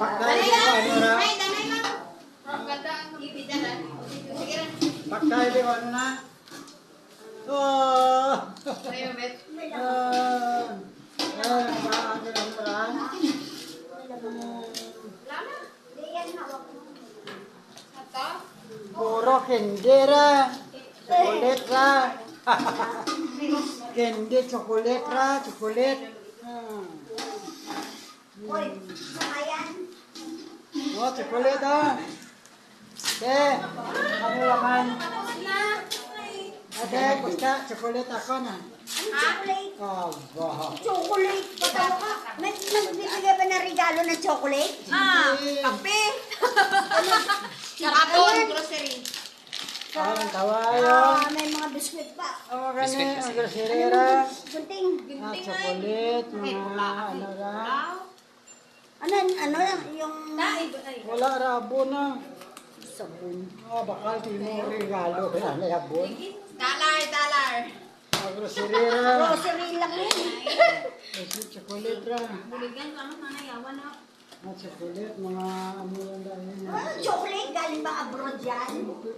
Pagkain di ba ano na? Ay, damay mo. Ganda ang ibidanan. Sige lang. Pagkain di ba ano na? Oh! Ayaw, Bet. Maaga ng paraan. Lama. Ato? Puro kendera. Chocolate ra. Kendi, chocolate ra. Chocolate. Uy, sakayan. Oh, chocolate ah. Ano laman? Ate, basta chocolate ako na. Chocolate. Aba. Chocolate. Patawa ka. Nagbibigay ba ng regalo ng chocolate? Kape. Nakapon, grocery. Ang tawayo. May mga biskuit pa. Oh, gani, ang grocerera. Gunting. Chocolate, mga ano ra. Ano yung... Wala rabo na. Sabon. Bakal di mo regalo. Kaya nayabon. Dollar. Ang grocerera. Grocery lang yun. Chocolate ra. Buligan ka mo, manayawan na. Mga chocolate, mga ano lang dahil. Chocolate? Galing ba abroad yan?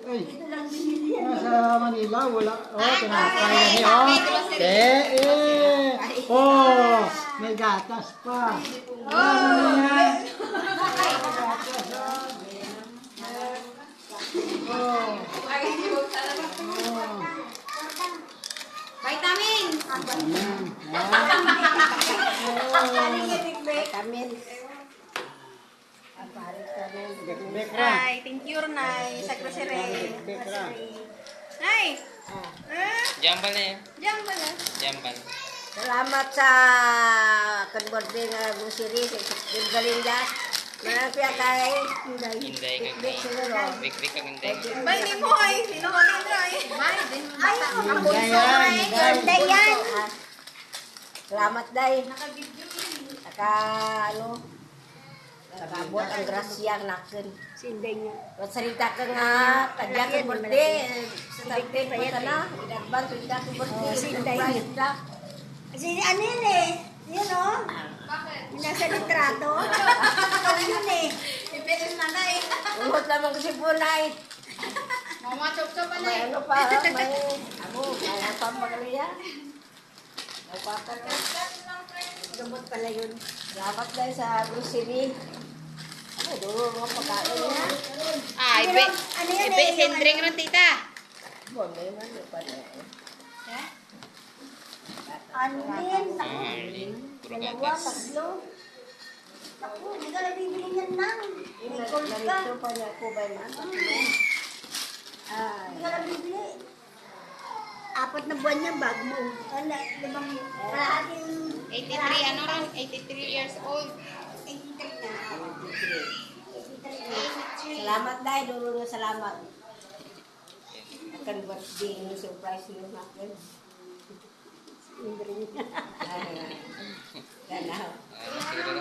Ay, Ito lang binili yan. nasa Manila, wala. Oh, tinapay na niyo. Oh, may gatas pa. Ano yan? Oh. Vitamin. Vitamin. Bekra. Ay, thank you, Nay, sa grocery. Bekra. Nay! Jambal na yan. Diyan ba na? Jambal. Salamat sa kanborde nga grocery sa Galinda. Marami kay Inday. Inday kag Big siguro. Big kag inday. Bay, di mo ay. Sino ka din ay? Bay, din mo. Ay, Kapulso Inday ay. yan. Inday yan. Salamat, Day. Naka-video yun. Saka, ano, nakabot ang grasya nakin. Sinday niya. Salita ka nga, tadya ka borde. Salita pa yan na. In-advance, salita ka borde. Sinday niya. Kasi ano yun eh. Yun o. Bakit? Yung nasa litrato. Ano yun eh. Ipilis na na eh. Umot naman kasi bunay. Mama, chop-chop pa na May eh. ano pa, may ano, kaya pa magaliya. Napatan na. Gamot pala yun. Salamat dahil sa grocery. Ano, doon mga pagkain niya. Ah, Ano ibe. yan Ibe, eh, sendring ron, tita. Bon, may ano pa na. Eh? Anin, Arlin. Puro dalawa, gatas. tatlo. Naku, hindi ka nabibili niyan nang. May gold ka. Narito pa niya po ba na? Hindi ka nabibili. 4 na buwan niya bago mo. Ano, limang kalahating... 83, ano ron? 83 years old. 83 na. Salamat dahil, duro na salamat. Akan birthday, surprise nyo natin. Ganaw. Siguro.